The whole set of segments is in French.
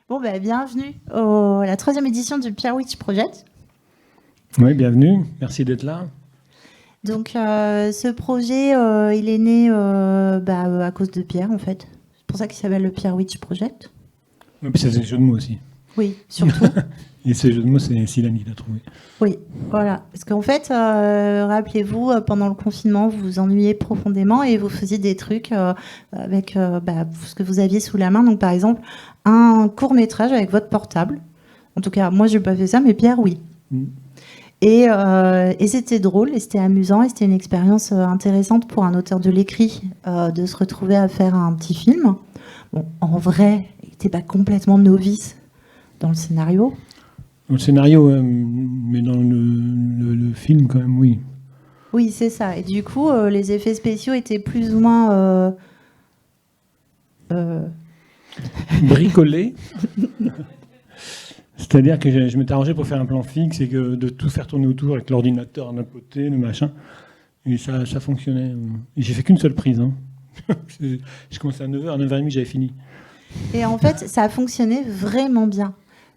Bon, bah, bienvenue à la 3e édition du Pierre Witch Project. Oui, bienvenue. Merci d'être là. Donc, ce projet, il est né à cause de Pierre, en fait. C'est pour ça qu'il s'appelle le Pierre Witch Project. Oui, puis c'est un jeu de mots aussi. Oui, surtout. Et ce jeu de mots, c'est Sylvanie qui l'a trouvé. Oui, voilà. Parce qu'en fait, rappelez-vous, pendant le confinement, vous vous ennuyez profondément et vous faisiez des trucs avec ce que vous aviez sous la main. Donc, par exemple, un court-métrage avec votre portable. En tout cas, moi, je n'ai pas fait ça, mais Pierre, oui. Et c'était drôle, et c'était amusant, et c'était une expérience intéressante pour un auteur de l'écrit de se retrouver à faire un petit film. Bon, en vrai, il n'était pas complètement novice dans le scénario. Dans le scénario, mais dans le film, quand même, oui. Oui, c'est ça. Et du coup, les effets spéciaux étaient plus ou moins... bricolés. C'est-à-dire que je m'étais arrangé pour faire un plan fixe et que de tout faire tourner autour avec l'ordinateur d'un côté, le machin. Et ça fonctionnait. Et j'ai fait qu'une seule prise. Hein. Je commençais à 9h, à 9h30, j'avais fini. Et en fait, ça a fonctionné vraiment bien.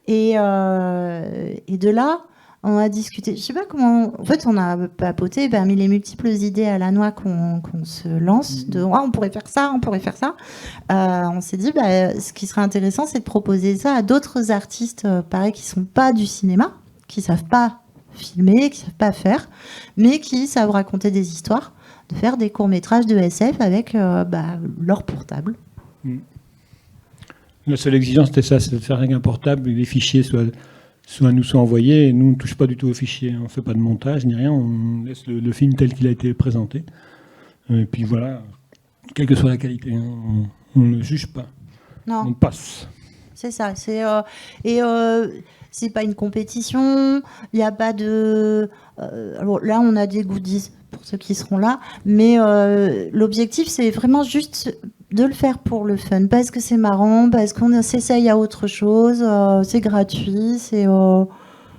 Et de là, on a discuté. Je sais pas comment. En fait, on a papoté parmi les multiples idées à la noix qu'on se lance. On pourrait faire ça, on pourrait faire ça. On s'est dit, ce qui serait intéressant, c'est de proposer ça à d'autres artistes, pareil, qui sont pas du cinéma, qui savent pas filmer, qui savent pas faire, mais qui savent raconter des histoires, de faire des courts-métrages de SF avec leur portable. La seule exigence, c'était ça, c'est de faire avec un portable, les fichiers soit nous sont envoyés, et nous, on ne touche pas du tout aux fichiers, on ne fait pas de montage ni rien, on laisse le film tel qu'il a été présenté. Et puis voilà, quelle que soit la qualité, hein, on ne juge pas, Non. on passe. C'est ça, c'est pas une compétition, il n'y a pas de... alors là, on a des goodies pour ceux qui seront là, mais l'objectif, c'est vraiment juste de le faire pour le fun, parce que c'est marrant, parce qu'on s'essaye à autre chose, c'est gratuit, c'est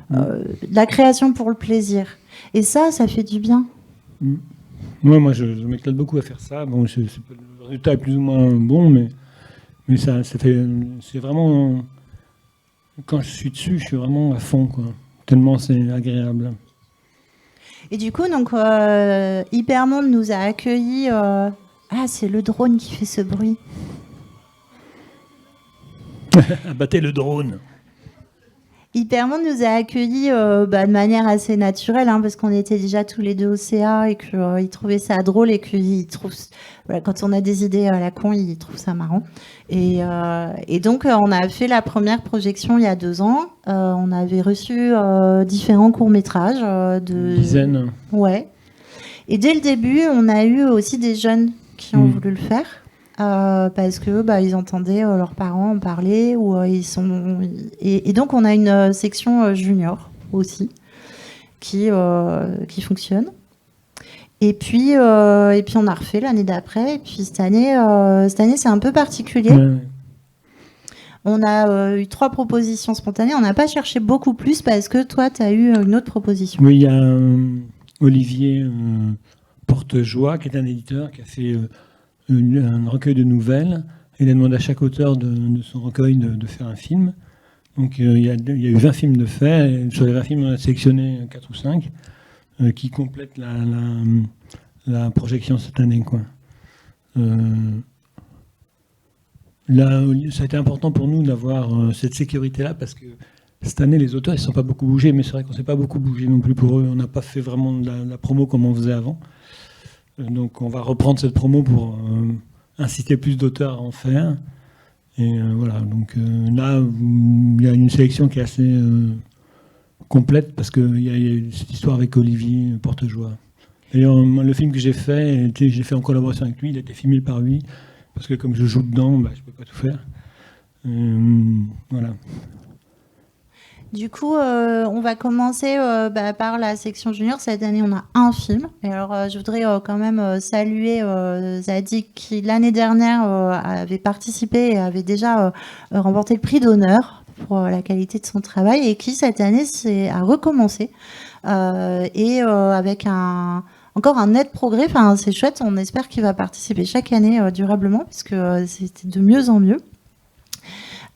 la création pour le plaisir. Et ça fait du bien. Moi, je m'éclate beaucoup à faire ça. Bon, le résultat est plus ou moins bon, mais ça fait... C'est vraiment... Quand je suis dessus, je suis vraiment à fond, quoi. Tellement c'est agréable. Et du coup, donc, Hypermonde nous a accueillis... Ah, c'est le drone qui fait ce bruit. Abattez le drone. Hypermonde nous a accueillis de manière assez naturelle, hein, parce qu'on était déjà tous les deux au CA et qu'il trouvait ça drôle et qu'il trouve... Voilà, quand on a des idées à la con, il trouve ça marrant. Et donc, on a fait la première projection il y a 2 ans. On avait reçu différents courts-métrages. Une dizaine. Ouais. Et dès le début, on a eu aussi des jeunes qui ont voulu le faire. Parce que ils entendaient leurs parents en parler ou ils sont et donc on a une section junior aussi qui fonctionne et puis on a refait l'année d'après et puis cette année c'est un peu particulier. On a eu 3 propositions spontanées, on n'a pas cherché beaucoup plus parce que toi tu as eu une autre proposition. Oui, il y a Olivier Portejoie qui est un éditeur qui a fait un recueil de nouvelles. Il a demandé à chaque auteur de son recueil de faire un film. Donc il y a eu 20 films de fait. Et sur les 20 films, on a sélectionné 4 ou 5 qui complètent la projection cette année, quoi. Là, ça a été important pour nous d'avoir cette sécurité-là parce que cette année, les auteurs ne se sont pas beaucoup bougés, mais c'est vrai qu'on ne s'est pas beaucoup bougé non plus pour eux. On n'a pas fait vraiment de la promo comme on faisait avant. Donc on va reprendre cette promo pour inciter plus d'auteurs à en faire. Et voilà, donc là, il y a une sélection qui est assez complète parce qu'il y a cette histoire avec Olivier Portejoie. D'ailleurs, le film que j'ai fait en collaboration avec lui, il a été filmé par lui, parce que comme je joue dedans, je ne peux pas tout faire. Voilà. Du coup, on va commencer par la section junior. Cette année, on a un film. Et alors, je voudrais quand même saluer Zadig qui, l'année dernière, avait participé et avait déjà remporté le prix d'honneur pour la qualité de son travail et qui, cette année, a recommencé. Avec encore un net progrès. Enfin, c'est chouette. On espère qu'il va participer chaque année durablement, puisque c'était de mieux en mieux.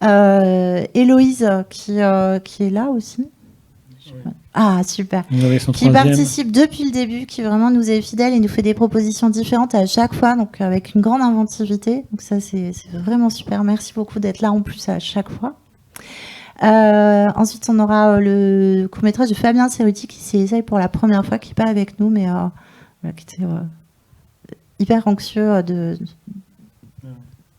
Héloïse qui est là aussi. Oui. Ah, super. Son Qui troisième. participe depuis le début, qui vraiment nous est fidèle et nous fait des propositions différentes à chaque fois, donc avec une grande inventivité. Donc ça, c'est vraiment super. Merci beaucoup d'être là en plus à chaque fois. Ensuite, on aura le court-métrage de Fabien Cerruti qui s'essaye pour la première fois, qui n'est pas avec nous, mais voilà, qui était hyper anxieux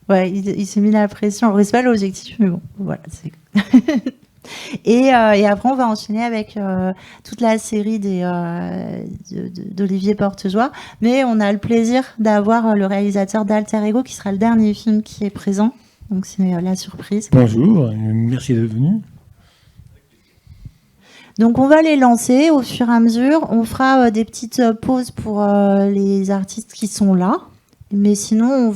Ouais, il s'est mis la pression. C'est pas l'objectif, mais bon, voilà. Et après, on va enchaîner avec toute la série d'Olivier Portejoie. Mais on a le plaisir d'avoir le réalisateur d'Alter Ego, qui sera le dernier film qui est présent. Donc, c'est la surprise. Bonjour, merci d'être venu. Donc, on va les lancer au fur et à mesure. On fera des petites pauses pour les artistes qui sont là. Mais sinon,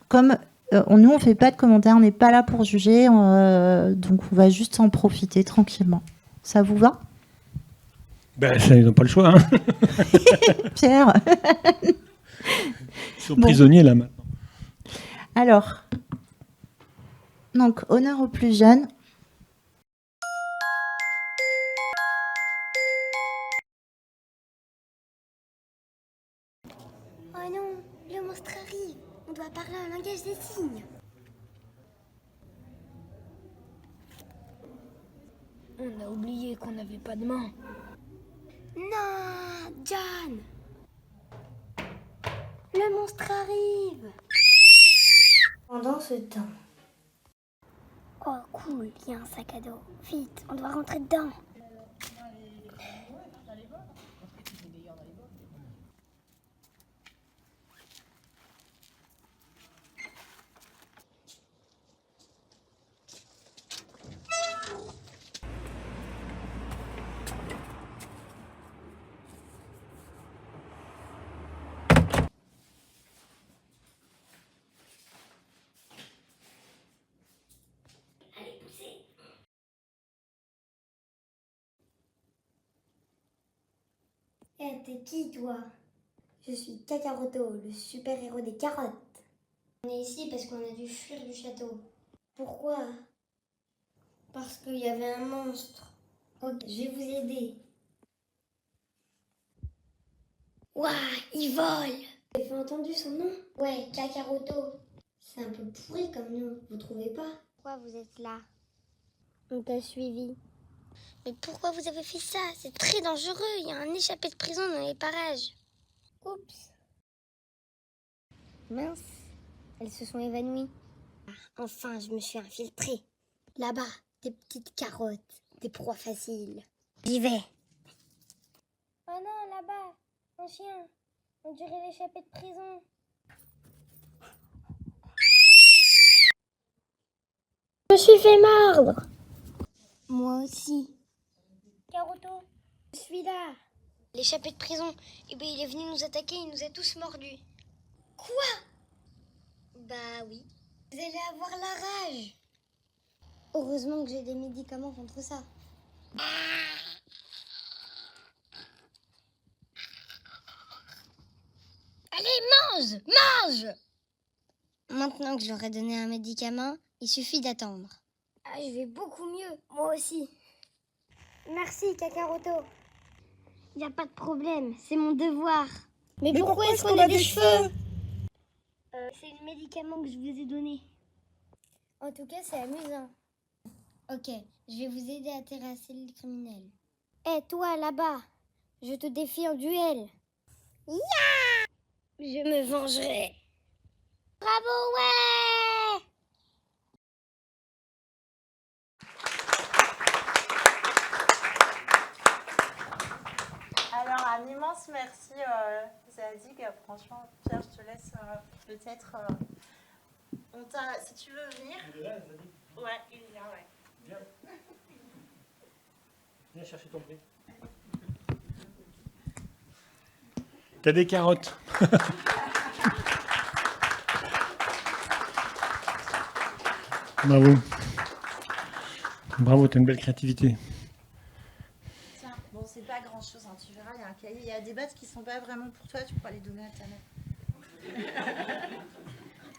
comme nous, on ne fait pas de commentaires, on n'est pas là pour juger. Donc, on va juste en profiter tranquillement. Ça vous va ? Ça, ils n'ont pas le choix. Hein. Pierre. Ils sont prisonniers là maintenant. Alors, donc, honneur aux plus jeunes. Oh non, le monstre arrive. On doit parler un langage des signes. On a oublié qu'on n'avait pas de main. Non, John. Le monstre arrive. Pendant ce temps. Oh cool, il y a un sac à dos. Vite, on doit rentrer dedans. T'es qui, toi? Je suis Kakaroto, le super-héros des carottes. On est ici parce qu'on a dû fuir du château. Pourquoi? Parce qu'il y avait un monstre. Ok, je vais vous aider. Ouah, il vole! Vous avez entendu son nom? Ouais, Kakaroto. C'est un peu pourri comme nom, vous trouvez pas? Pourquoi vous êtes là? On t'a suivi. Mais pourquoi vous avez fait ça? C'est très dangereux, il y a un échappé de prison dans les parages. Oups. Mince, elles se sont évanouies. Enfin, je me suis infiltrée. Là-bas, des petites carottes, des proies faciles. J'y vais. Oh non, là-bas, un chien. On dirait l'échappé de prison. Je me suis fait mordre. Moi aussi. Caroto, je suis là. L'échappé de prison, eh ben, il est venu nous attaquer, il nous a tous mordus. Quoi? Bah oui. Vous allez avoir la rage. Heureusement que j'ai des médicaments contre ça. Allez, mange! Mange! Maintenant que j'aurais donné un médicament, il suffit d'attendre. Ah, je vais beaucoup mieux. Moi aussi. Merci, Kakaroto. Y a pas de problème, c'est mon devoir. Mais pourquoi est-ce qu'on a des cheveux? C'est le médicament que je vous ai donné. En tout cas, c'est amusant. Ok, je vais vous aider à terrasser le criminel. Hé, toi, là-bas, je te défie en duel. Ya! Je me vengerai. Bravo, ouais! Alors, un immense merci, Zadig. Franchement, Pierre, je te laisse peut-être. Si tu veux venir. Il est là, Zadig. Ouais, il est là, ouais. Viens. Viens chercher ton prix. T'as des carottes. Bravo. Bravo, t'as une belle créativité. Tiens, bon, c'est pas grand-chose, hein, tu verras, il y a un cahier. Il y a des bases qui sont pas vraiment pour toi, tu pourras les donner à ta mère.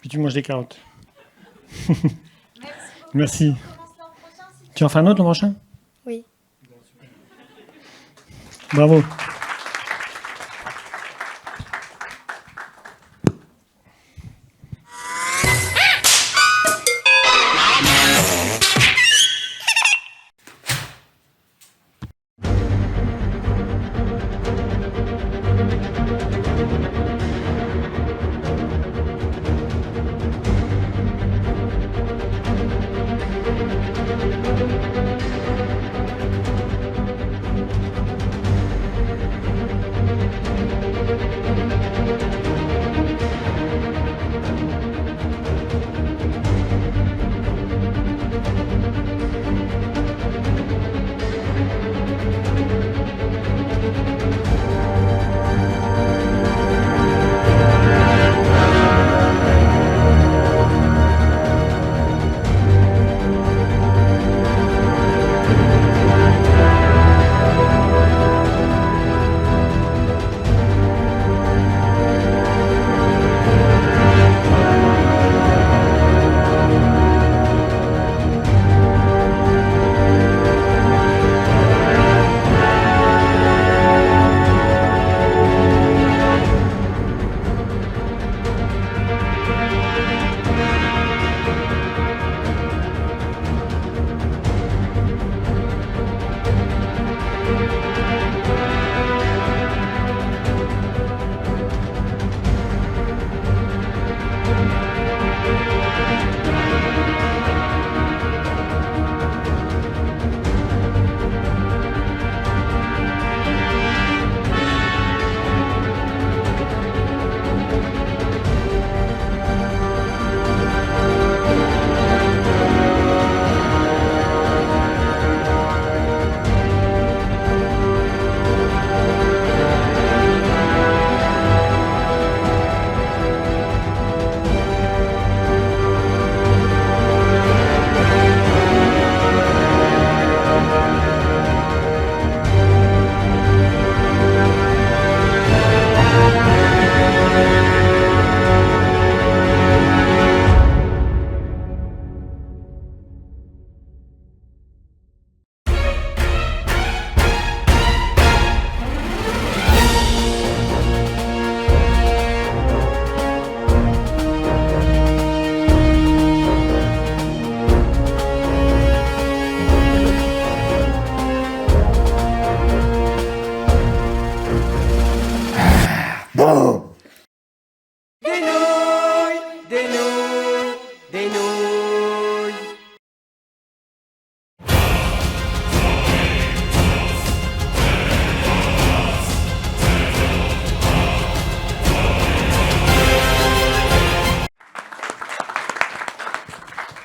Puis tu manges des carottes. Merci beaucoup. Merci. Tu en fais un autre l'an prochain? Oui. Bravo.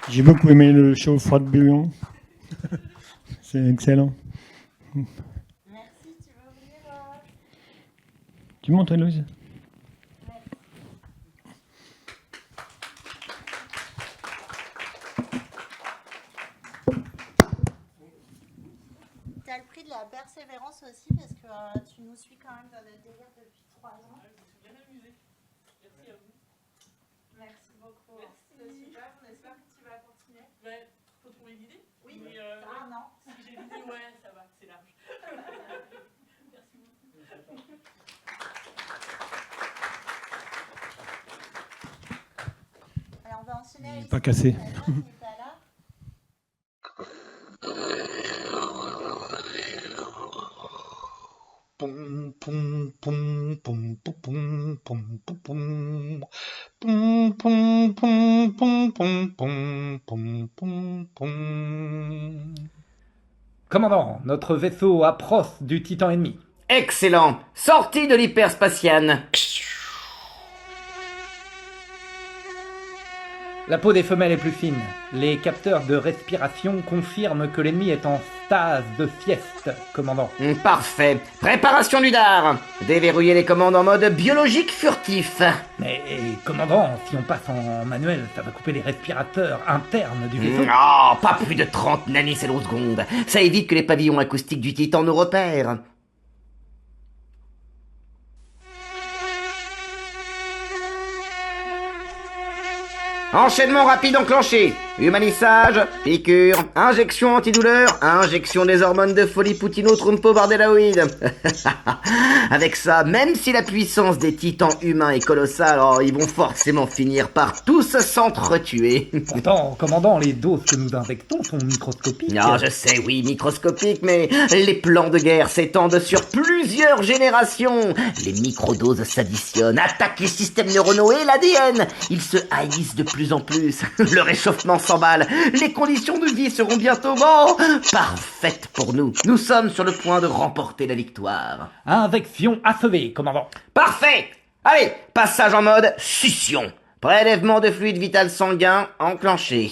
J'ai beaucoup aimé le show Froid de Bouillon. C'est excellent. Merci, tu veux ouvrir Tu montes, Louise? Tu as le prix de la persévérance aussi parce que tu nous suis quand même dans le délire depuis 3 ans. Je me suis bien amusée. Merci à vous. Merci beaucoup. C'était super, on espère que tu vas continuer. Ouais, faut trouver une idée. Oui, mais un an. Si j'ai l'idée, ouais, ça va, c'est large. Merci beaucoup. Alors on va enchaîner avec Pas cassé. qui est pas là. Pum pum pum pum pum pum pum pum pum pum pum pum pum pum pum pum pum. Commandant, notre vaisseau approche du Titan ennemi. Excellent. Sortie de l'hyperspatiane. La peau des femelles est plus fine. Les capteurs de respiration confirment que l'ennemi est en stase de sieste, commandant. Parfait. Préparation du dard. Déverrouiller les commandes en mode biologique furtif. Mais, commandant, si on passe en manuel, ça va couper les respirateurs internes du vaisseau. Oh, pas plus de 30 nanosecondes. Ça évite que les pavillons acoustiques du Titan nous repèrent. Enchaînement rapide enclenché. Humanissage, piqûre, injection antidouleur, injection des hormones de folie Poutino Trumpo Bardelaoïde. Avec ça, même si la puissance des titans humains est colossale, oh, ils vont forcément finir par tous s'entretuer. Pourtant, commandant, les doses que nous injectons sont microscopiques. Non, je sais, oui, microscopique, mais les plans de guerre s'étendent sur plusieurs générations. Les microdoses s'additionnent, attaquent les systèmes neuronaux et l'ADN. Ils se haïssent de plus en plus. Le réchauffement s'emballe. Les conditions de vie seront bientôt parfaites pour nous. Nous sommes sur le point de remporter la victoire. Injection achevée, commandant. Parfait! Allez, passage en mode succion. Prélèvement de fluide vital sanguin enclenché.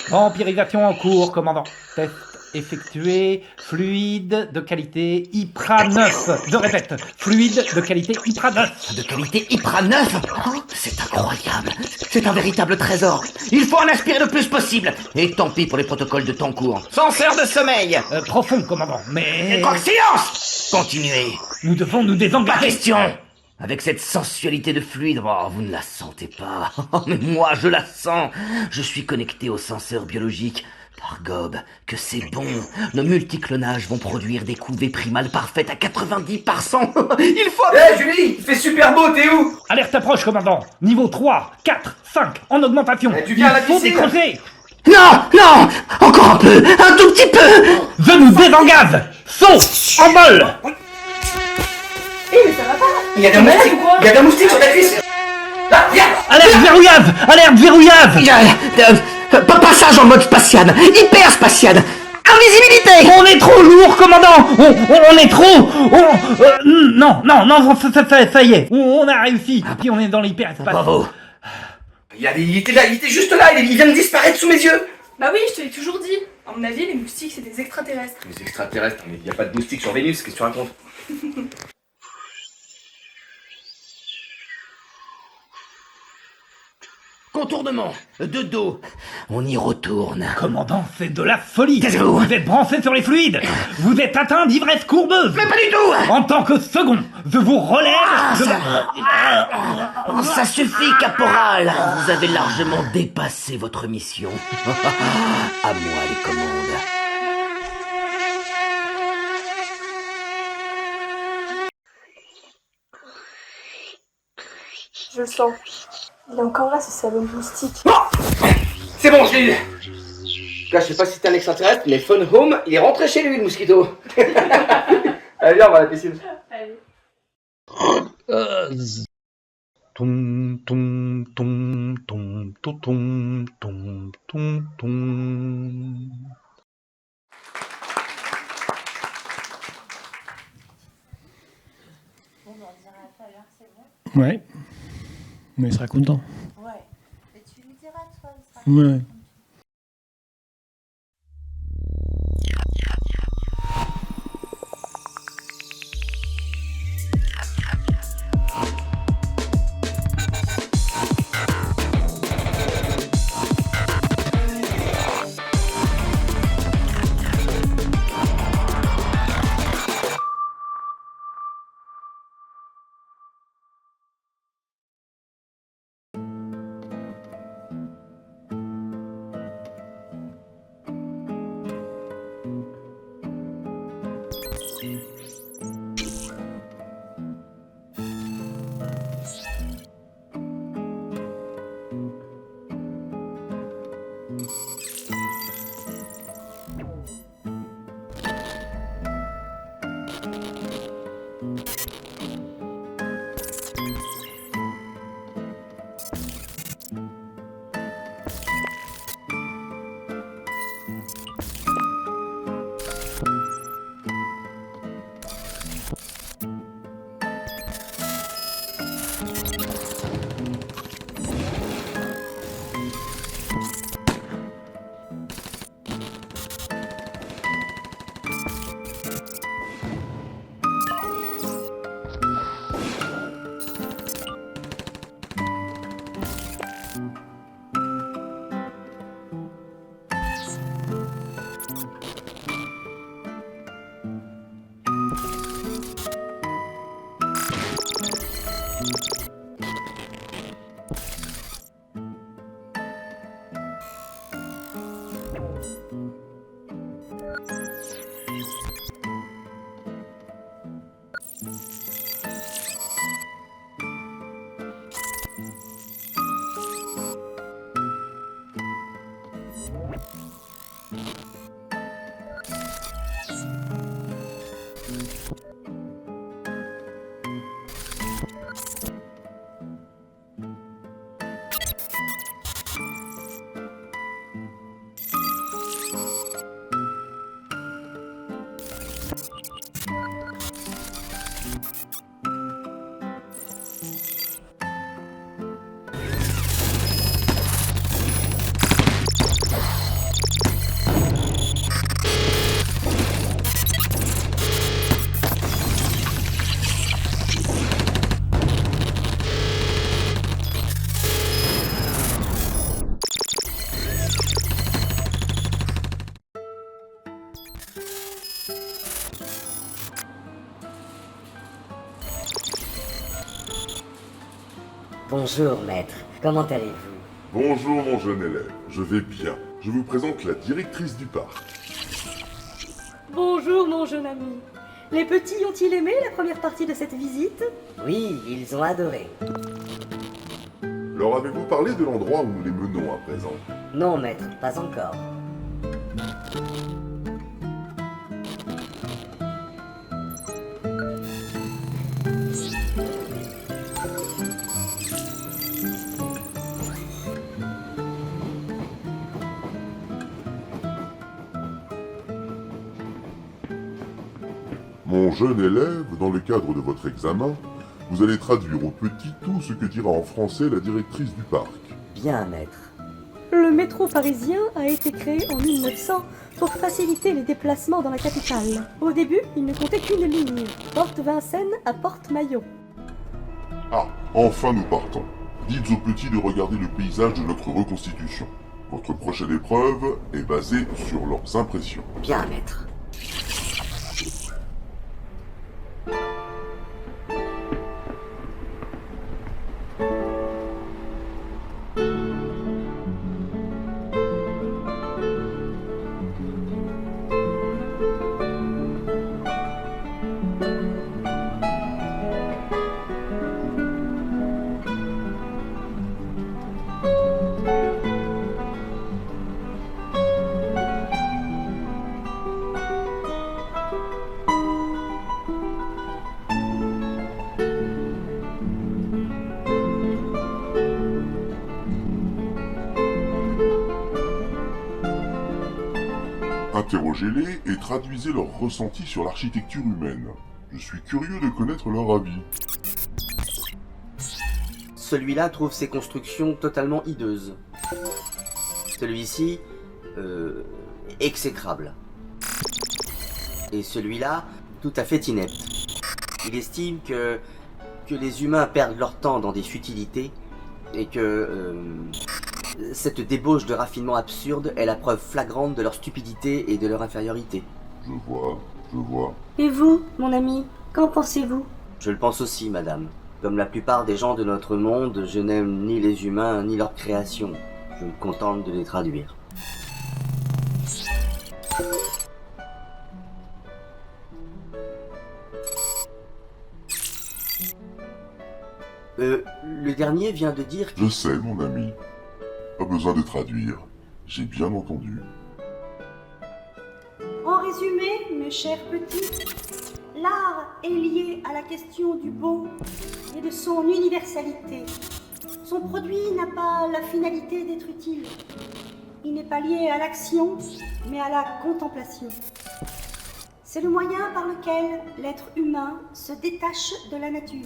Vampirisation en cours, commandant. Test effectué. Fluide de qualité IPRA 9. Je répète, fluide de qualité IPRA 9. De qualité IPRA 9? Oh, c'est incroyable. C'est un véritable trésor. Il faut en aspirer le plus possible. Et tant pis pour les protocoles de temps court. Censeur de sommeil. Profond, commandant, mais... Quoi, silence! Continuez. Nous devons nous Pas désengager. question. Avec cette sensualité de fluide, oh, vous ne la sentez pas. Oh, mais moi, je la sens. Je suis connecté au senseur biologique. Par gobe, que c'est bon. Nos multiclonages vont produire des couvées primales parfaites à 90%. Il faut... Hé Julie, il fait super beau, t'es où? Alerte approche, commandant. Niveau 3, 4, 5, en augmentation. Tu viens à la Il faut piscine? décrocher. Non, non, encore un peu, un tout petit peu. Je nous désengage. Saut, en vol. Il y a des moustiques sur ta cuisse. Là, viens. Alerte verrouillage. Alerte verrouillage. Passage en mode spatial, hyper spatial. Invisibilité. On est trop lourd, commandant. On est trop. Non, ça y est. On a réussi. Puis on est dans l'hyperespace. Bravo. Il était là, il était juste là, il vient de disparaître sous mes yeux. Bah oui, je te l'ai toujours dit. À mon avis, les moustiques, c'est des extraterrestres. Les extraterrestres, mais il n'y a pas de moustiques sur Vénus, qu'est-ce que tu racontes? Contournement, de dos. On y retourne. Commandant, c'est de la folie. Taisez-vous. Vous êtes branché sur les fluides. Vous êtes atteint d'ivresse courbeuse. Mais pas du tout. En tant que second, je vous relève. Ça suffit, caporal. Vous avez largement dépassé votre mission. À moi les commandes. Je le sens. Il est encore là, ce salaud de moustique. C'est bon, je l'ai eu. En tout cas, je sais pas si t'es un extraterrestre, mais Phone Home, il est rentré chez lui, le mosquito. Allez, viens, on va à la piscine. Allez. Tum tum tum tum tum tum tum tum tum. Ouais. Mais il sera content. Ouais. Et tu lui diras, toi, il sera Ouais. Bonjour, maître. Comment allez-vous? Bonjour mon jeune élève, je vais bien. Je vous présente la directrice du parc. Bonjour mon jeune ami. Les petits ont-ils aimé la première partie de cette visite? Oui, ils ont adoré. Leur avez-vous parlé de l'endroit où nous les menons à présent? Non, maître, pas encore. Mon jeune élève, dans le cadre de votre examen, vous allez traduire au petit tout ce que dira en français la directrice du parc. Bien, maître. Le métro parisien a été créé en 1900 pour faciliter les déplacements dans la capitale. Au début, il ne comptait qu'une ligne, Porte Vincennes à Porte Maillot. Ah, enfin nous partons. Dites aux petits de regarder le paysage de notre reconstitution. Votre prochaine épreuve est basée sur leurs impressions. Bien, maître. Interrogez-les et traduisez leurs ressentis sur l'architecture humaine. Je suis curieux de connaître leur avis. Celui-là trouve ses constructions totalement hideuses. Celui-ci, exécrable. Et celui-là, tout à fait inepte. Il estime que les humains perdent leur temps dans des futilités et que cette débauche de raffinement absurde est la preuve flagrante de leur stupidité et de leur infériorité. Je vois. Et vous, mon ami, qu'en pensez-vous? Je le pense aussi, madame. Comme la plupart des gens de notre monde, je n'aime ni les humains ni leur création. Je me contente de les traduire. Le dernier vient de dire que... Je sais, mon ami. Pas besoin de traduire. J'ai bien entendu. En résumé, mes chers petits, l'art est lié à la question du beau et de son universalité. Son produit n'a pas la finalité d'être utile. Il n'est pas lié à l'action, mais à la contemplation. C'est le moyen par lequel l'être humain se détache de la nature.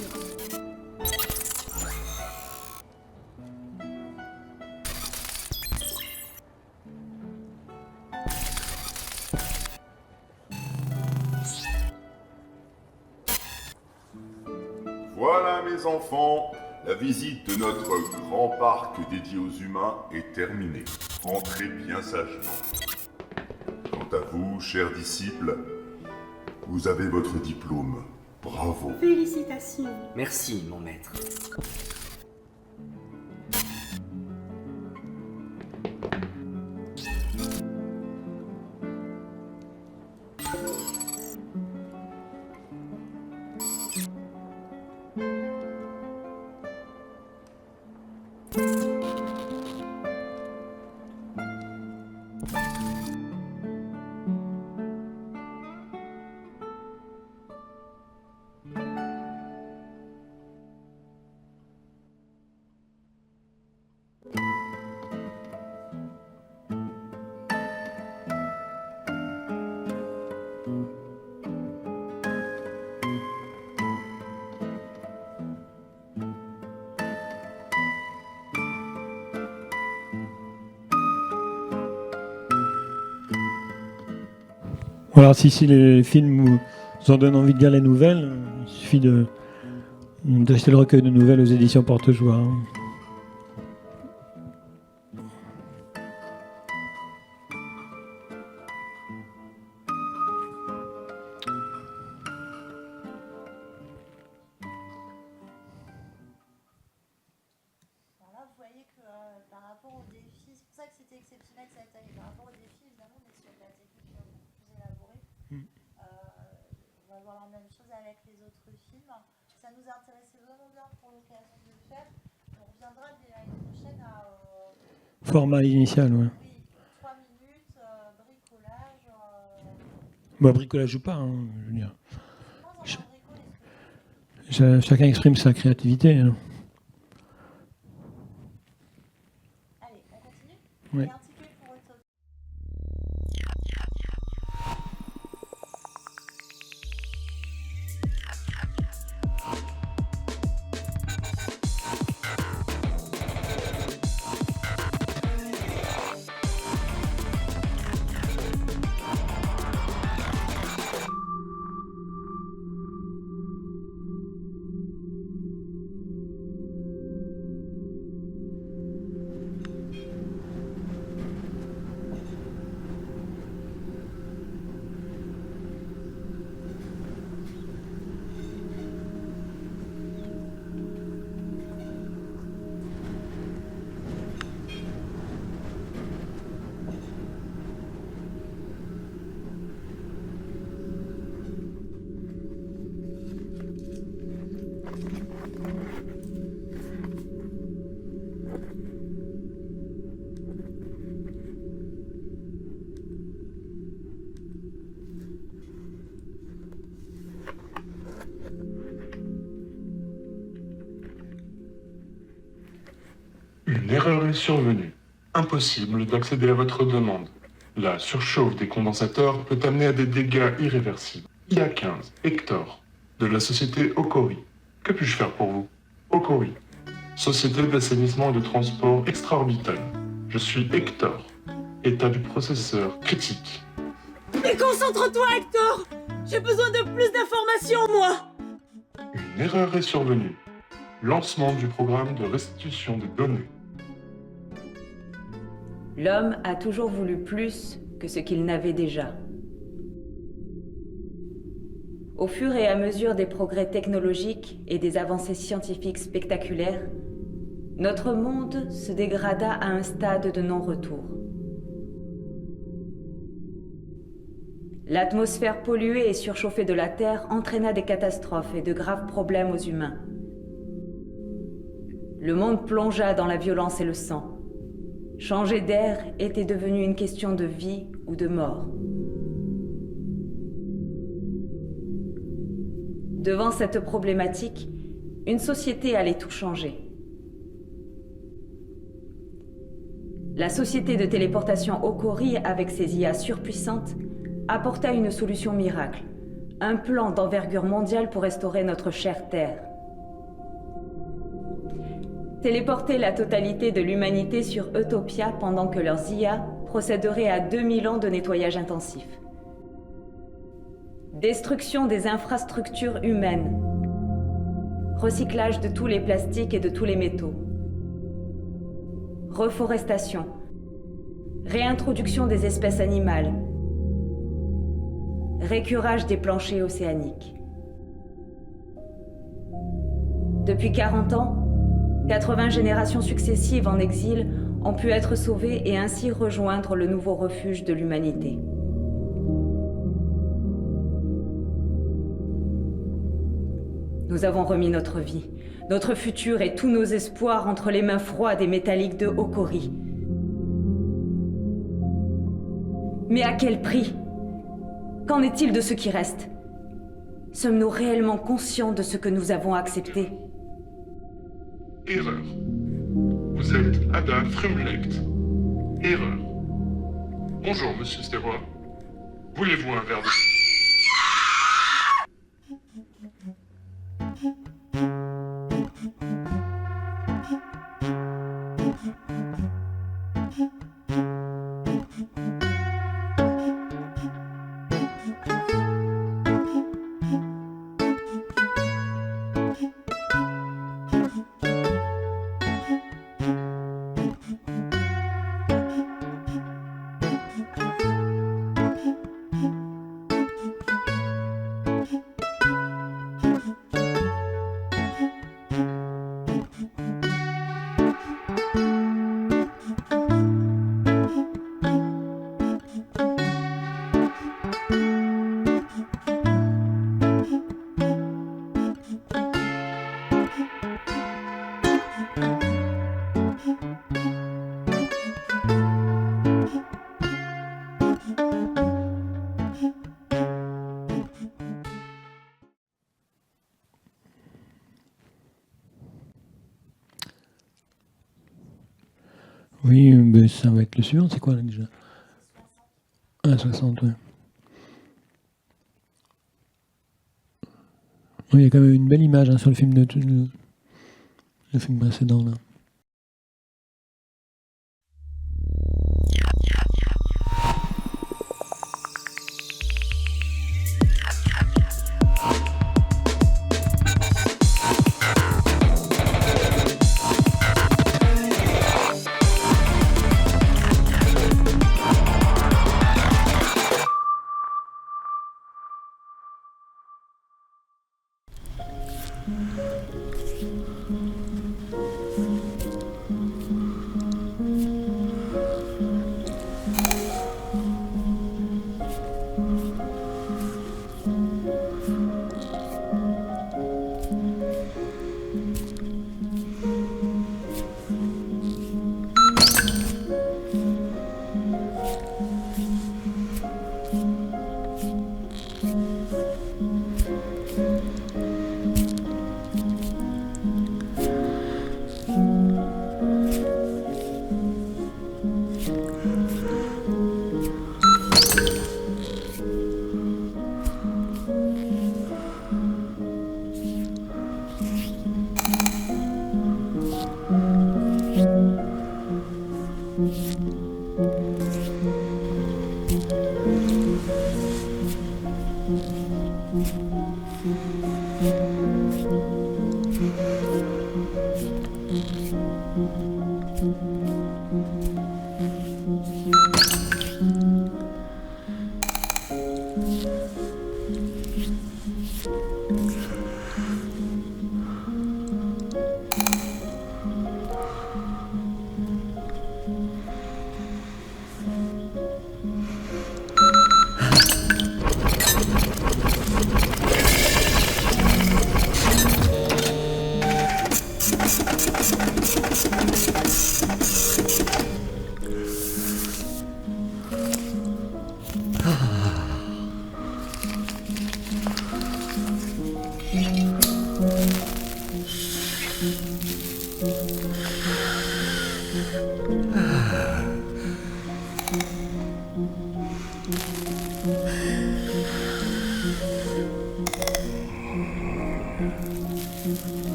Voilà mes enfants, la visite de notre grand parc dédié aux humains est terminée. Rentrez bien sagement. Quant à vous, chers disciples, vous avez votre diplôme. Bravo. Félicitations. Merci, mon maître. Voilà, si les films vous en donnent envie de lire les nouvelles, il suffit d'acheter le recueil de nouvelles aux éditions Porte-Joie. Vous voyez que par rapport aux défis, c'est pour ça que c'était exceptionnel cette année. Par rapport aux défis, évidemment, on est sur de la technique beaucoup plus élaborée. On va voir la même chose avec les autres films. Ça nous intéressait vraiment bien pour l'occasion de le faire. On reviendra l'année prochaine à. Format initial, ouais. Oui, 3 minutes, bricolage. Bricolage ou pas, hein, je veux dire. Chacun exprime sa créativité. Hein. Allez, on continue. Ouais. Une erreur est survenue. Impossible d'accéder à votre demande. La surchauffe des condensateurs peut amener à des dégâts irréversibles. IA15, Hector, de la société Okori. Que puis-je faire pour vous? Okori, société d'assainissement et de transport extra-orbital. Je suis Hector. État du processeur critique. Mais concentre-toi, Hector! J'ai besoin de plus d'informations, moi! Une erreur est survenue. Lancement du programme de restitution des données. L'homme a toujours voulu plus que ce qu'il n'avait déjà. Au fur et à mesure des progrès technologiques et des avancées scientifiques spectaculaires, notre monde se dégrada à un stade de non-retour. L'atmosphère polluée et surchauffée de la Terre entraîna des catastrophes et de graves problèmes aux humains. Le monde plongea dans la violence et le sang. Changer d'air était devenu une question de vie ou de mort. Devant cette problématique, une société allait tout changer. La société de téléportation Okori, avec ses IA surpuissantes, apporta une solution miracle, un plan d'envergure mondiale pour restaurer notre chère Terre. Téléporter la totalité de l'humanité sur Utopia pendant que leurs IA procéderaient à 2000 ans de nettoyage intensif. Destruction des infrastructures humaines. Recyclage de tous les plastiques et de tous les métaux. Reforestation. Réintroduction des espèces animales. Récurage des planchers océaniques. Depuis 40 ans, 80 générations successives en exil ont pu être sauvées et ainsi rejoindre le nouveau refuge de l'humanité. Nous avons remis notre vie, notre futur et tous nos espoirs entre les mains froides et métalliques de Okori. Mais à quel prix? Qu'en est-il de ce qui reste? Sommes-nous réellement conscients de ce que nous avons accepté? Erreur. Vous êtes Ada Frumlect. Erreur. Bonjour, monsieur Stérois. Voulez-vous un verre de... Oui, mais ça va être le suivant, c'est quoi là déjà? 60, ouais. Oui, il y a quand même une belle image sur le film le film précédent là.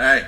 Hey!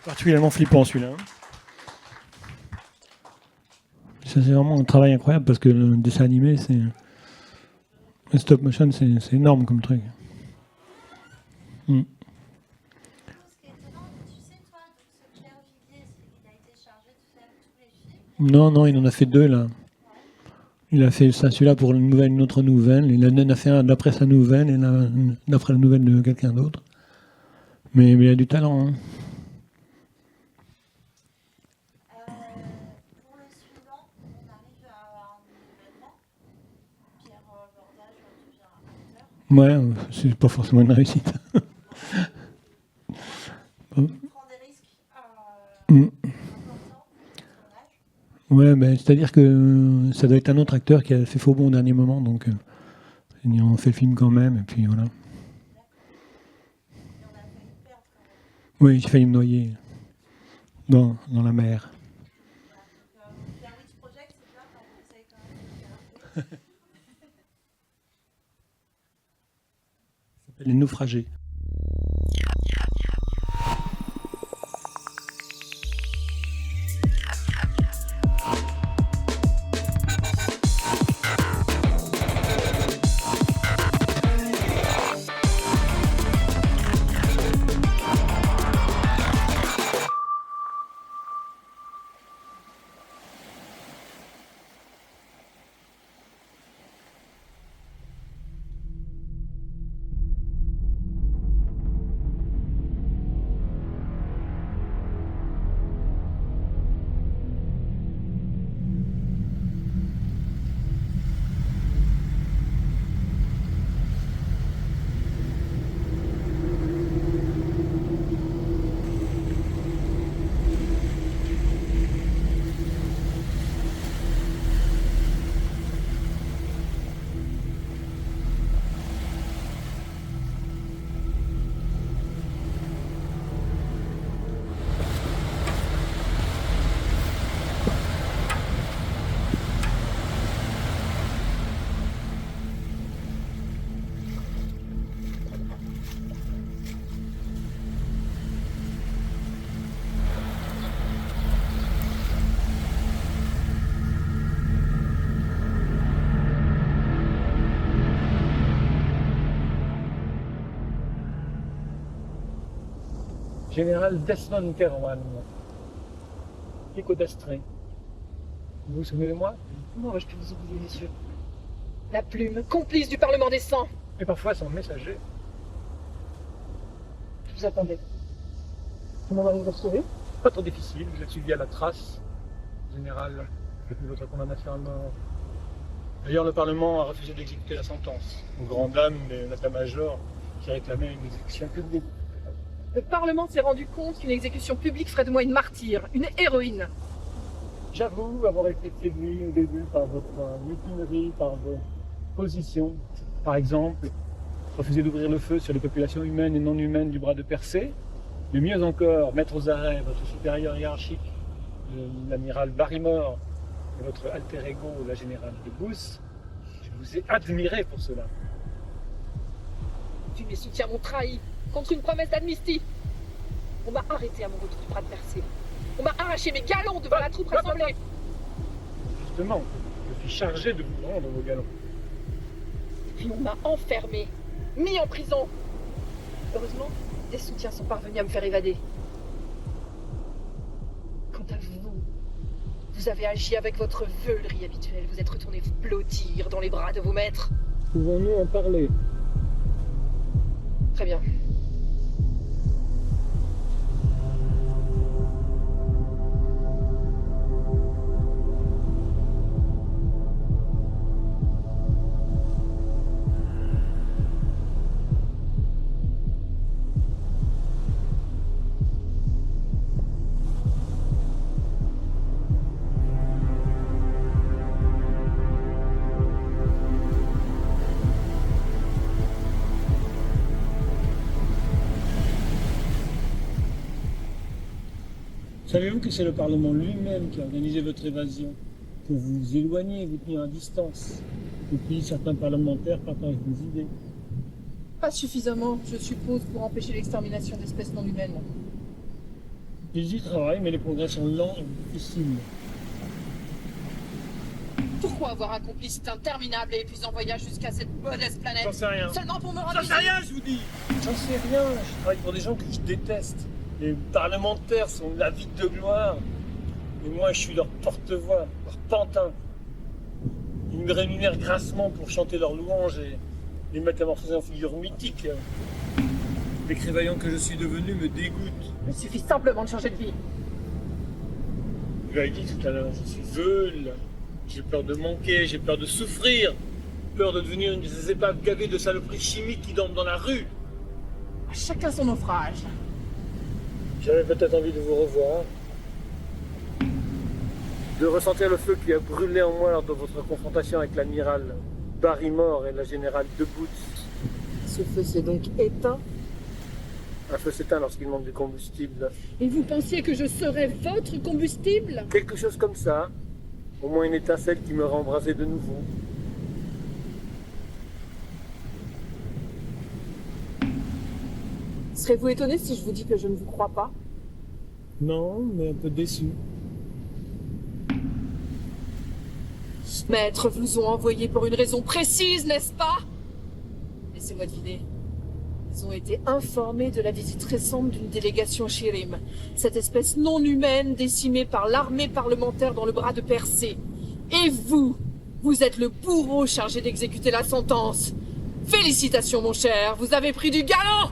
Particulièrement flippant celui-là. Ça, c'est vraiment un travail incroyable parce que le dessin animé, c'est. Le stop motion, c'est énorme comme truc. Mm. Non, il en a fait 2 là. Il a fait ça, celui-là pour une autre nouvelle. Il en a fait un d'après sa nouvelle et d'après la nouvelle de quelqu'un d'autre. Mais il a du talent. Hein. Ouais, c'est pas forcément une réussite. Ouais, ben, c'est-à-dire que ça doit être un autre acteur qui a fait faux bond au dernier moment, donc on fait le film quand même, et puis voilà. Oui, j'ai failli me noyer dans la mer. Les naufragés. Général Desmond Terwan, Pico d'Astrée. Vous vous souvenez de moi? Moi, je peux vous oublier, messieurs. La plume, complice du Parlement des Sangs. Et parfois son messager. Je vous attendais. Comment va vous retrouver? Pas trop difficile, vous êtes suivi à la trace, général, depuis votre condamnation à mort. D'ailleurs, le Parlement a refusé d'exécuter la sentence, aux grandes dames de l'état-major qui réclamaient une exécution publique. Le Parlement s'est rendu compte qu'une exécution publique ferait de moi une martyre, une héroïne. J'avoue avoir été séduit au début par votre mutinerie, par vos positions. Par exemple, refuser d'ouvrir le feu sur les populations humaines et non humaines du bras de Persée. Mais mieux encore, mettre aux arrêts votre supérieur hiérarchique, l'amiral Barrymore, et votre alter ego, la générale de Booth. Je vous ai admiré pour cela. Puis mes soutiens m'ont trahi contre une promesse d'amnistie. On m'a arrêté à mon retour du bras de Percé. On m'a arraché mes galons devant la troupe rassemblée. Justement, je suis chargé de vous rendre vos galons. Puis on m'a enfermé, mis en prison. Heureusement, des soutiens sont parvenus à me faire évader. Quant à vous, vous avez agi avec votre veulerie habituelle. Vous êtes retourné vous blottir dans les bras de vos maîtres. Pouvons-nous en parler? Très bien. Savez-vous que c'est le Parlement lui-même qui a organisé votre évasion pour vous éloigner et vous tenir à distance? Et puis certains parlementaires partagent vos idées. Pas suffisamment, je suppose, pour empêcher l'extermination d'espèces non humaines. Ils y travaillent, mais les progrès sont lents et difficiles. Pourquoi avoir un complice interminable et épuisant voyage jusqu'à cette modeste planète? J'en sais rien. Seulement pour me rendre J'en sais rien, je vous dis. J'en sais rien. Je travaille pour des gens que je déteste. Les parlementaires sont l'avides de gloire. Et moi, je suis leur porte-voix, leur pantin. Ils me rémunèrent grassement pour chanter leurs louanges et les métamorphoser en figures mythiques. L'écrivaillant que je suis devenu me dégoûte. Il suffit simplement de changer de vie. Vous l'avez dit tout à l'heure, je suis veule. J'ai peur de manquer, j'ai peur de souffrir. Peur de devenir une de ces épaves gavées de saloperies chimiques qui dorment dans la rue. À chacun son naufrage. J'avais peut-être envie de vous revoir. De ressentir le feu qui a brûlé en moi lors de votre confrontation avec l'amiral Barrymore et la générale Deboots. Ce feu s'est donc éteint? Un feu s'éteint lorsqu'il manque de combustible. Et vous pensiez que je serais votre combustible? Quelque chose comme ça. Au moins une étincelle qui me rend embrasé de nouveau. Serez-vous étonné si je vous dis que je ne vous crois pas? Non, mais un peu déçu. Maître, vous ont envoyé pour une raison précise, n'est-ce pas? Laissez-moi deviner. Ils ont été informés de la visite récente d'une délégation Shirim, cette espèce non humaine décimée par l'armée parlementaire dans le bras de Percé. Et vous êtes le bourreau chargé d'exécuter la sentence. Félicitations, mon cher, vous avez pris du galon!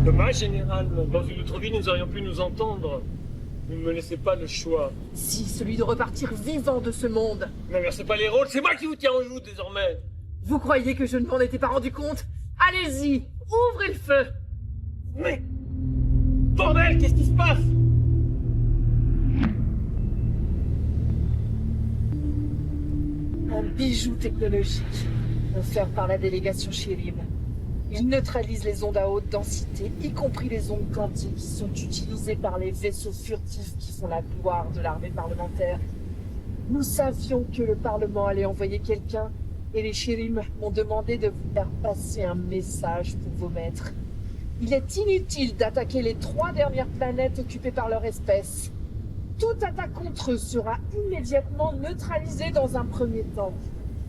Dommage, général. Dans une autre vie, nous aurions pu nous entendre. Ne me laissez pas le choix. Si, celui de repartir vivant de ce monde. N'inversez pas les rôles, c'est moi qui vous tiens en joue désormais. Vous croyez que je ne m'en étais pas rendu compte? Allez-y, ouvrez le feu. Mais... Bordel, qu'est-ce qui se passe? Un bijou technologique offert par la délégation Shirim. Il neutralise les ondes à haute densité, y compris les ondes quantiques qui sont utilisées par les vaisseaux furtifs qui font la gloire de l'armée parlementaire. Nous savions que le Parlement allait envoyer quelqu'un et les Shirim m'ont demandé de vous faire passer un message pour vos maîtres. Il est inutile d'attaquer les 3 dernières planètes occupées par leur espèce. Toute attaque contre eux sera immédiatement neutralisée dans un premier temps.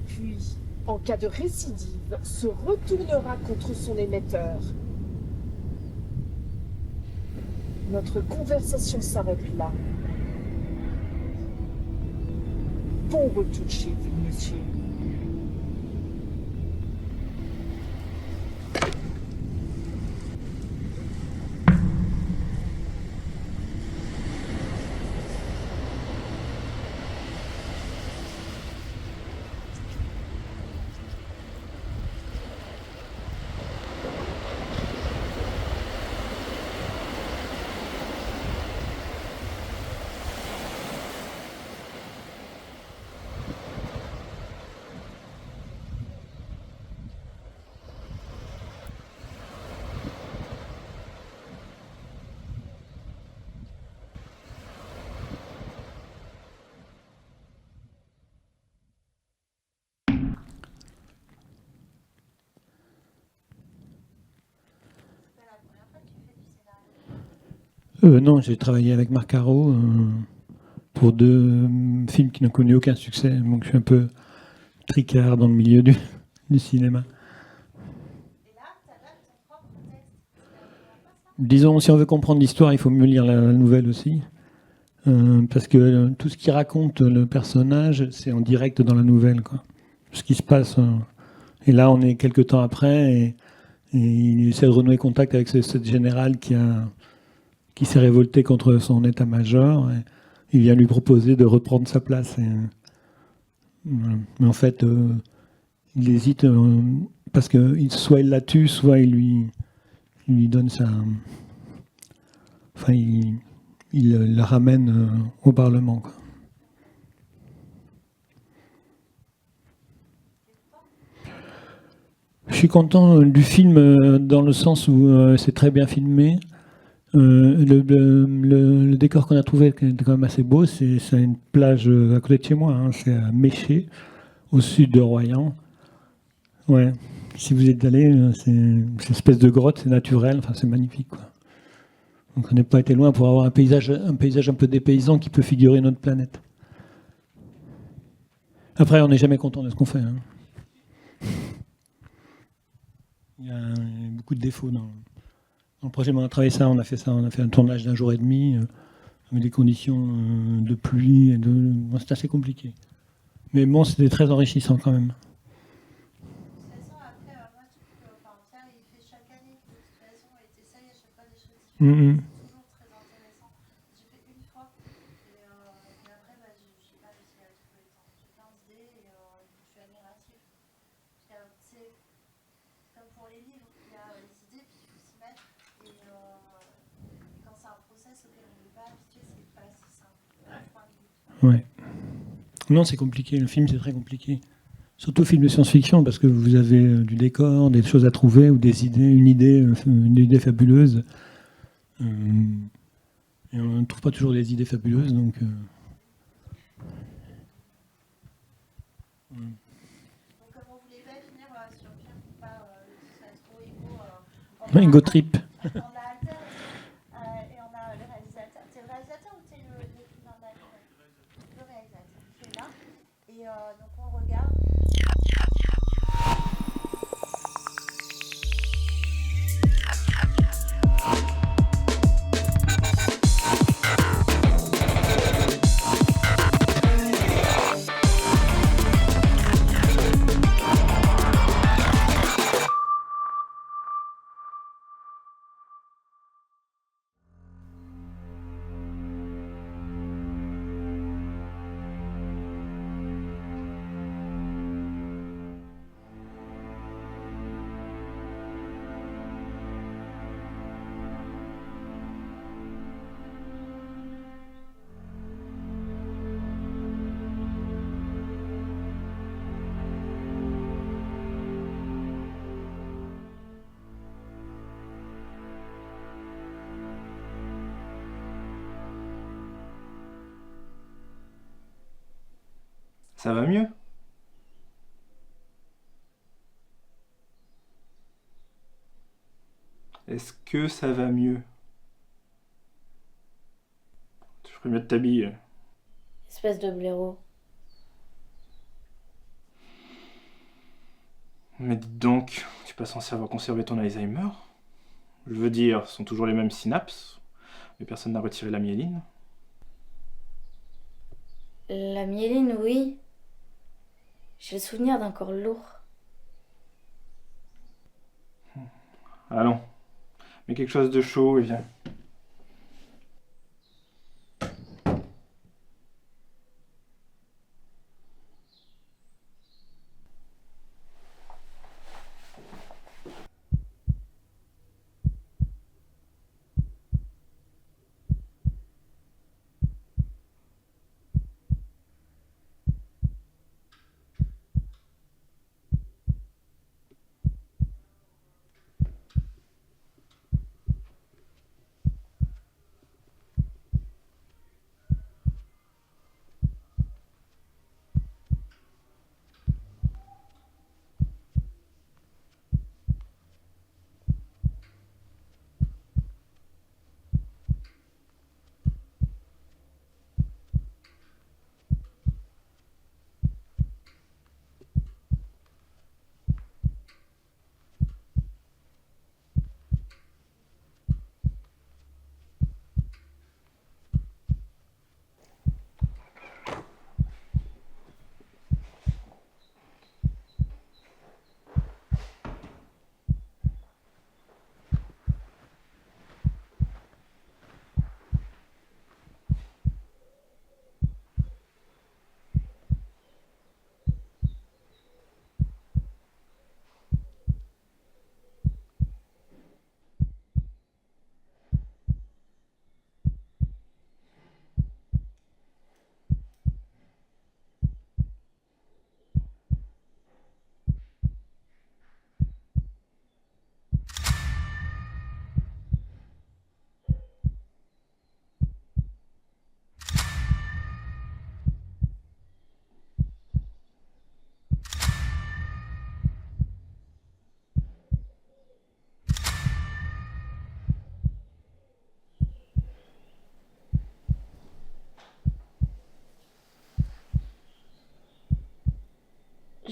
Puis, en cas de récidive, se retournera contre son émetteur. Notre conversation s'arrête là. Bon retour chez vous, monsieur. Non, j'ai travaillé avec Marc Caro pour 2 films qui n'ont connu aucun succès. Donc je suis un peu tricard dans le milieu du cinéma. Disons, si on veut comprendre l'histoire, il faut mieux lire la nouvelle aussi. Parce que tout ce qui raconte le personnage, c'est en direct dans la nouvelle, quoi. Ce qui se passe. Et là, on est quelques temps après, et il essaie de renouer contact avec ce général qui s'est révolté contre son état-major. Et il vient lui proposer de reprendre sa place. Voilà. Mais en fait, il hésite parce que soit il la tue, soit il lui donne sa... Enfin, il la ramène au Parlement, quoi. Je suis content du film dans le sens où c'est très bien filmé. Le décor qu'on a trouvé est quand même assez beau. C'est une plage à côté de chez moi, hein. C'est à Méché, au sud de Royan. Ouais. Si vous êtes allé, c'est une espèce de grotte, c'est naturel, enfin, c'est magnifique, quoi. Donc on n'est pas été loin pour avoir un paysage un peu dépaysant qui peut figurer notre planète. Après, on n'est jamais content de ce qu'on fait, hein. Il y a beaucoup de défauts dans le projet. On a travaillé ça, on a fait un tournage d'1 jour et demi, avec des conditions de pluie, bon, c'était assez compliqué. Mais bon, c'était très enrichissant quand même. Mmh. Ouais. Non, c'est compliqué. Le film, c'est très compliqué. Surtout film de science-fiction, parce que vous avez du décor, des choses à trouver, ou des idées, une idée fabuleuse. Et on ne trouve pas toujours des idées fabuleuses, donc... Ego Trip. Ça va mieux? Est-ce que ça va mieux? Tu ferais mieux de t'habiller. Espèce de blaireau. Mais dis donc, tu es pas censé avoir conservé ton Alzheimer? Je veux dire, ce sont toujours les mêmes synapses, mais personne n'a retiré la myéline. La myéline, oui. J'ai le souvenir d'un corps lourd. Allons, mets quelque chose de chaud et viens.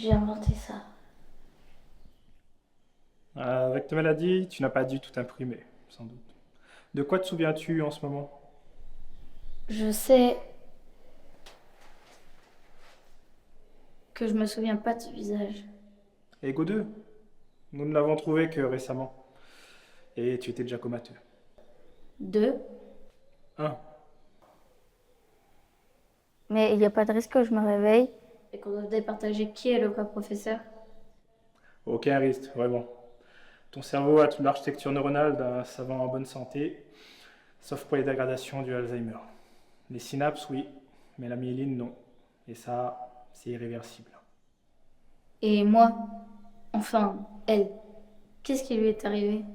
J'ai inventé ça. Avec ta maladie, tu n'as pas dû tout imprimer, sans doute. De quoi te souviens-tu en ce moment? Je sais que je me souviens pas de ce visage. Ego 2, nous ne l'avons trouvé que récemment. Et tu étais déjà comateux. 2. 1. Mais il n'y a pas de risque que je me réveille et qu'on doive départager qui est le co-professeur. Aucun risque, vraiment. Ton cerveau a toute l'architecture neuronale d'un savant en bonne santé, sauf pour les dégradations du Alzheimer. Les synapses, oui, mais la myéline, non. Et ça, c'est irréversible. Et moi, enfin, elle, qu'est-ce qui lui est arrivé?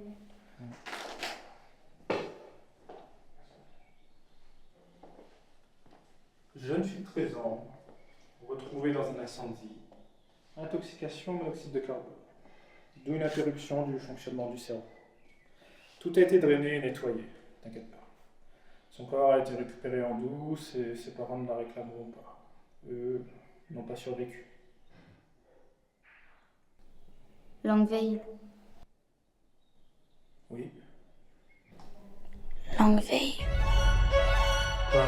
Jeune fille de 13 ans, retrouvée dans un incendie, intoxication au monoxyde de carbone, d'où une interruption du fonctionnement du cerveau. Tout a été drainé et nettoyé, t'inquiète pas. Son corps a été récupéré en douce et ses parents ne la réclameront pas. Eux n'ont pas survécu. Longueveille. Oui. Longueveille. Quoi?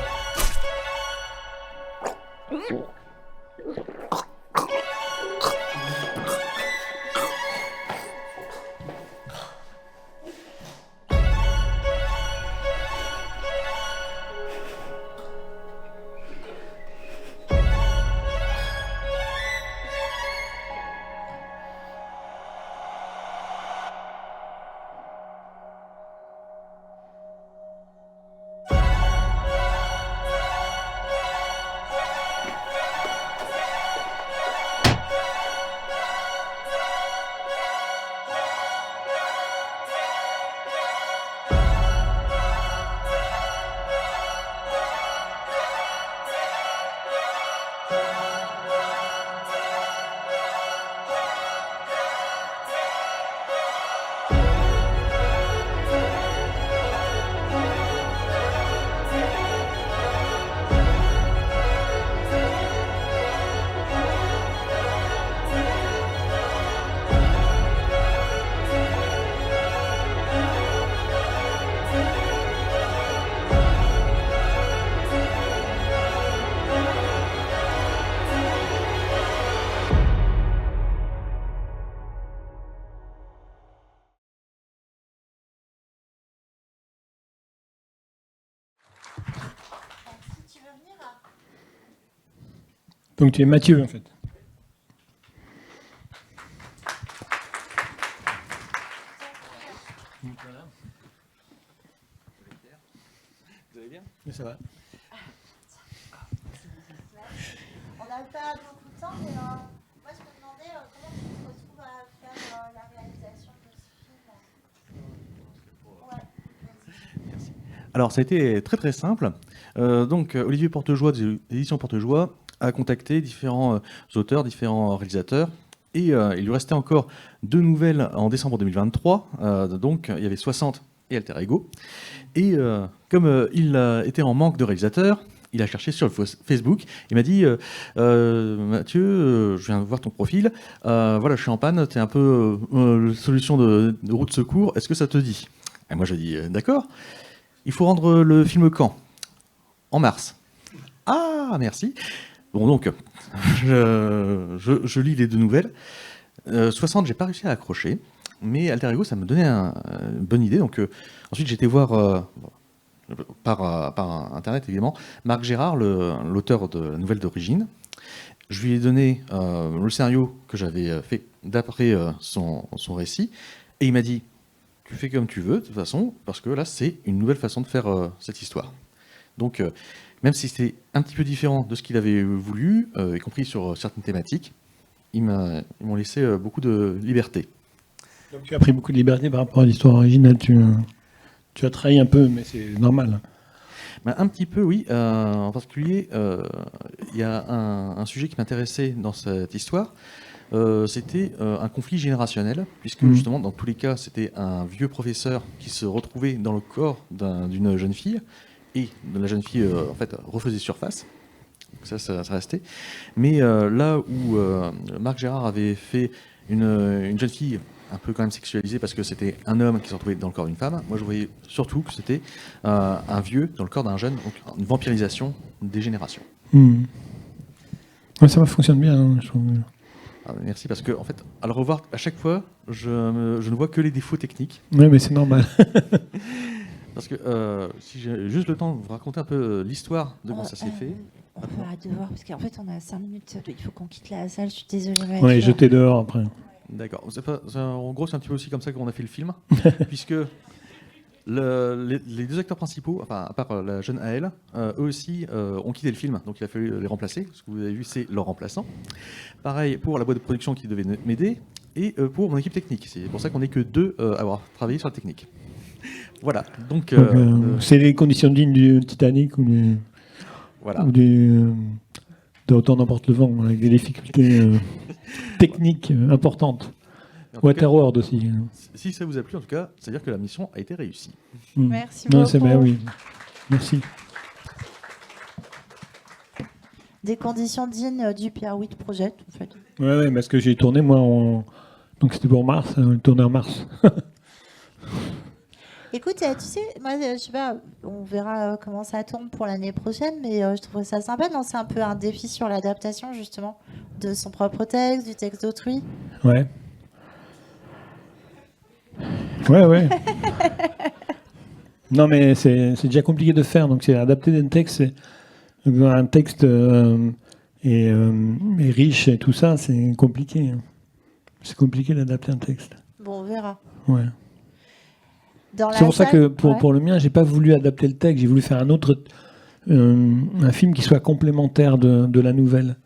Donc tu es Mathieu, en fait. Voilà. Vous allez bien? Oui, ça va. On n'a pas beaucoup de temps, mais moi je me demandais comment tu te retrouves à faire la réalisation de ce film. Ouais. Merci. Alors ça a été très très simple. Donc Olivier Portejoie des éditions Portejoie a contacté différents auteurs, différents réalisateurs. Et il lui restait encore 2 nouvelles en décembre 2023. Donc il y avait 60 et Alter Ego. Et comme il était en manque de réalisateurs, il a cherché sur le Facebook. Il m'a dit Mathieu, je viens de voir ton profil. Voilà, je suis en panne. Tu es un peu solution de roue de secours. Est-ce que ça te dit? Et moi, je dis d'accord. Il faut rendre le film quand? En mars. Ah, merci. Bon, donc, je lis les 2 nouvelles. 60, j'ai pas réussi à accrocher, mais Alter Ego, ça me donnait une bonne idée. Donc, ensuite, j'ai été voir, par Internet, évidemment, Marc Gérard, l'auteur de la nouvelle d'origine. Je lui ai donné le scénario que j'avais fait d'après son récit, et il m'a dit tu fais comme tu veux, de toute façon, parce que là, c'est une nouvelle façon de faire cette histoire. Donc, même si c'était un petit peu différent de ce qu'il avait voulu, y compris sur certaines thématiques, ils m'ont laissé beaucoup de liberté. Donc tu as pris beaucoup de liberté par rapport à l'histoire originale, tu as trahi un peu, mais c'est normal. Ben, un petit peu, oui. En particulier, il y a un sujet qui m'intéressait dans cette histoire. C'était un conflit générationnel, puisque justement, dans tous les cas, c'était un vieux professeur qui se retrouvait dans le corps d'une jeune fille, et la jeune fille, en fait, refaisait surface. Ça restait. Mais là où Marc Gérard avait fait une jeune fille un peu quand même sexualisée parce que c'était un homme qui s'en trouvait dans le corps d'une femme, moi je voyais surtout que c'était un vieux dans le corps d'un jeune, donc une vampirisation des générations. Ouais, ça fonctionne bien, hein, je trouve. Merci, parce que en fait, à le revoir, à chaque fois, je ne vois que les défauts techniques. Oui, mais c'est normal. Parce que si j'ai juste le temps de vous raconter un peu l'histoire de comment ça s'est fait. On va devoir, parce qu'en fait on a 5 minutes, il faut qu'on quitte la salle, je suis désolée. Ouais, jeté dehors après. D'accord. En gros, c'est un petit peu aussi comme ça qu'on a fait le film, puisque les deux acteurs principaux, enfin à part la jeune AL, eux aussi ont quitté le film, donc il a fallu les remplacer. Ce que vous avez vu, c'est leur remplaçant. Pareil pour la boîte de production qui devait m'aider et pour mon équipe technique. C'est pour ça qu'on n'est que 2 à avoir travaillé sur la technique. Voilà. Donc c'est les conditions dignes du Titanic ou voilà. Ou de Autant n'emporte le vent, avec des difficultés techniques importantes. Waterworld aussi. Si ça vous a plu, en tout cas, c'est-à-dire que la mission a été réussie. Merci beaucoup. C'est bien, oui. Merci. Des conditions dignes du Pierre Witt Project, en fait. Ouais, parce que j'ai tourné, moi, donc c'était pour mars, tourné en mars. Écoute, tu sais, moi, je sais pas, on verra comment ça tourne pour l'année prochaine, mais je trouve ça sympa de lancer un peu un défi sur l'adaptation, justement, de son propre texte, du texte d'autrui. Ouais. Non, mais c'est déjà compliqué de faire, donc c'est adapter un texte, est riche et tout ça, c'est compliqué. C'est compliqué d'adapter un texte. Bon, on verra. Ouais. C'est pour ça que pour le mien, j'ai pas voulu adapter le texte, j'ai voulu faire un film qui soit complémentaire de la nouvelle.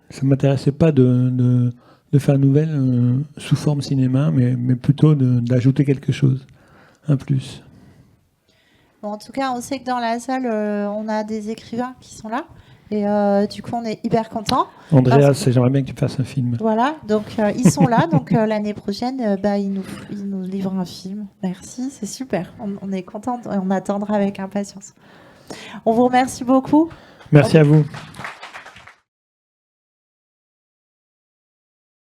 Ça m'intéressait pas de faire une nouvelle sous forme cinéma, mais plutôt d'ajouter quelque chose, un plus. Bon, en tout cas, on sait que dans la salle, on a des écrivains qui sont là. Et du coup, on est hyper contents. Andreas, j'aimerais bien que tu fasses un film. Voilà, donc ils sont là. Donc l'année prochaine, ils nous livrent un film. Merci, c'est super. On est contents et on attendra avec impatience. On vous remercie beaucoup. Merci à vous.